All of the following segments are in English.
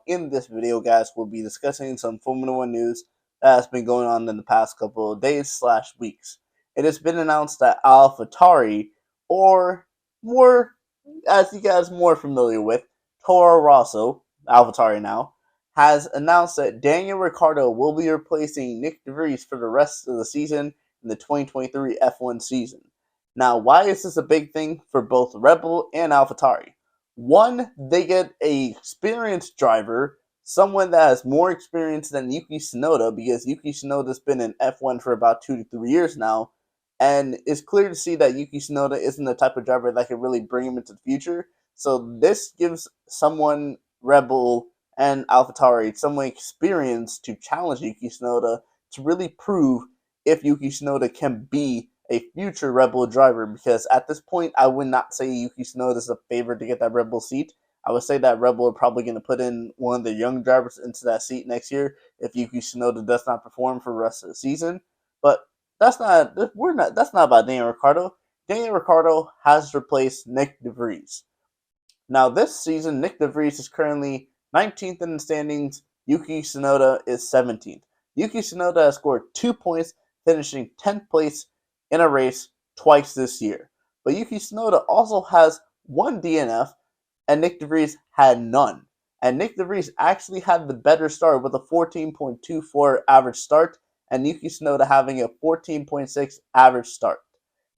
in this video, guys, we'll be discussing some Formula One news that has been going on in the past couple of days/weeks. It has been announced that AlphaTauri, or more, as you guys are more familiar with, Toro Rosso, AlphaTauri now, has announced that Daniel Ricciardo will be replacing Nyck de Vries for the rest of the season in the 2023 F1 season. Now, why is this a big thing for both Red Bull and AlphaTauri? One, they get a experienced driver, someone that has more experience than Yuki Tsunoda, because Yuki Tsunoda's been in F1 for about 2 to 3 years now, and it's clear to see that Yuki Tsunoda isn't the type of driver that can really bring him into the future. So this gives someone, Red Bull and AlphaTauri, someone experienced to challenge Yuki Tsunoda to really prove if Yuki Tsunoda can be a future Red Bull driver, because at this point, I would not say Yuki Tsunoda is a favorite to get that Red Bull seat. I would say that Red Bull are probably going to put in one of the young drivers into that seat next year if Yuki Tsunoda does not perform for the rest of the season. But that's not about Daniel Ricciardo. Daniel Ricciardo has replaced Nyck de Vries. Now this season, Nyck de Vries is currently 19th in the standings. Yuki Tsunoda is 17th. Yuki Tsunoda has scored 2 points, finishing 10th place in a race twice this year. But Yuki Tsunoda also has one DNF, and Nyck de Vries had none. And Nyck de Vries actually had the better start with a 14.24 average start, and Yuki Tsunoda having a 14.6 average start.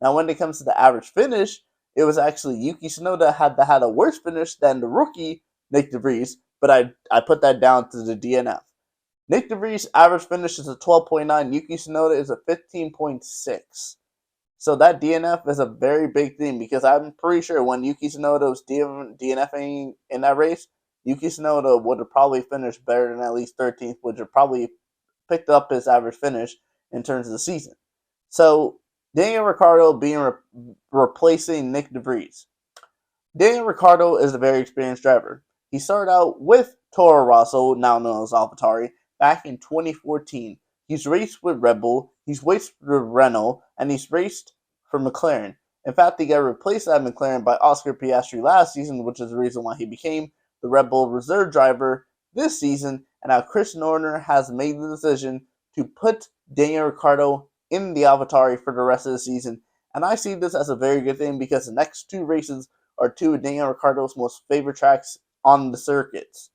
Now, when it comes to the average finish, it was actually Yuki Tsunoda had a worse finish than the rookie Nyck de Vries, but I put that down to the DNF. Nyck de Vries' average finish is a 12.9. Yuki Tsunoda is a 15.6. So that DNF is a very big thing, because I'm pretty sure when Yuki Tsunoda was DNFing in that race, Yuki Tsunoda would have probably finished better than at least 13th, which would probably picked up his average finish in terms of the season. So Daniel Ricciardo being replacing Nyck de Vries. Daniel Ricciardo is a very experienced driver. He started out with Toro Rosso, now known as AlphaTauri, back in 2014. He's raced with Red Bull, he's raced with Renault, and he's raced for McLaren. In fact, he got replaced at McLaren by Oscar Piastri last season, which is the reason why he became the Red Bull reserve driver this season. And now Christian Horner has made the decision to put Daniel Ricciardo in the AlphaTauri for the rest of the season. And I see this as a very good thing, because the next two races are two of Daniel Ricciardo's most favorite tracks on the circuits.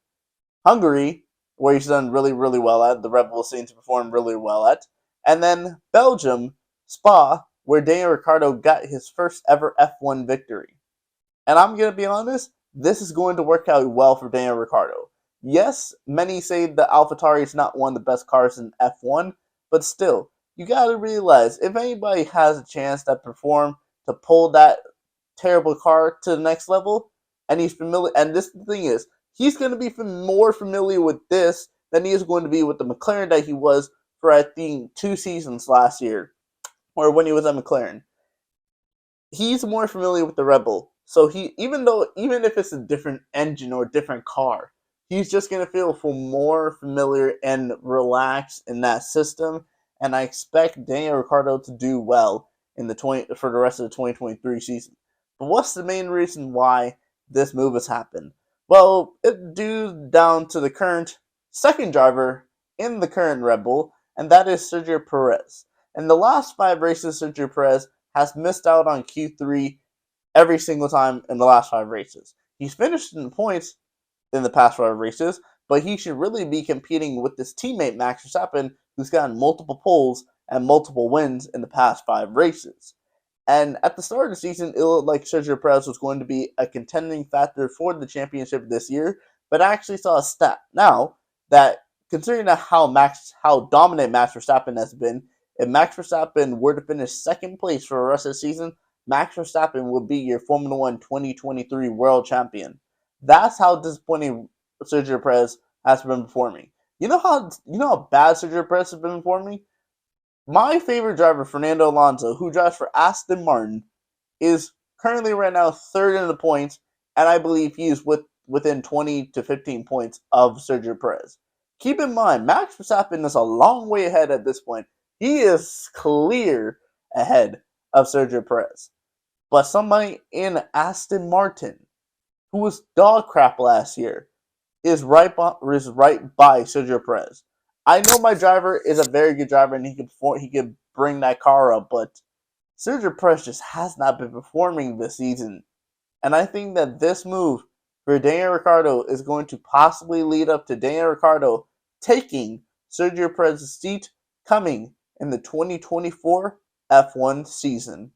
Hungary, where he's done really, really well at, the Red Bull seem to perform really well at. And then Belgium, Spa, where Daniel Ricciardo got his first ever F1 victory. And I'm going to be honest, this is going to work out well for Daniel Ricciardo. Yes, many say the AlphaTauri is not one of the best cars in F1, but still, you got to realize, if anybody has a chance to perform to pull that terrible car to the next level, and he's familiar, and this the thing is, he's going to be more familiar with this than he is going to be with the McLaren that he was for, I think, 2 seasons last year, or when he was at McLaren. He's more familiar with the Red Bull, so even if it's a different engine or different car, he's just going to feel more familiar and relaxed in that system. And I expect Daniel Ricciardo to do well for the rest of the 2023 season. But what's the main reason why this move has happened? Well, it's due down to the current second driver in the current Red Bull, and that is Sergio Perez. In the last 5 races, Sergio Perez has missed out on Q3 every single time in the last 5 races. He's finished in the points in the past 5 races, but he should really be competing with his teammate Max Verstappen, who's gotten multiple poles and multiple wins in the past 5 races. And at the start of the season, it looked like Sergio Perez was going to be a contending factor for the championship this year, but I actually saw a stat now that, considering how dominant Max Verstappen has been, if Max Verstappen were to finish second place for the rest of the season, Max Verstappen would be your Formula One 2023 world champion. That's how disappointing Sergio Perez has been performing. You know how bad Sergio Perez has been performing? My favorite driver, Fernando Alonso, who drives for Aston Martin, is currently right now 3rd in the points, and I believe he is within 20 to 15 points of Sergio Perez. Keep in mind, Max Verstappen is a long way ahead at this point. He is clear ahead of Sergio Perez. But somebody in Aston Martin, who was dog crap last year, is right by Sergio Perez. I know my driver is a very good driver and he could bring that car up, but Sergio Perez just has not been performing this season. And I think that this move for Daniel Ricciardo is going to possibly lead up to Daniel Ricciardo taking Sergio Perez's seat coming in the 2024 F1 season.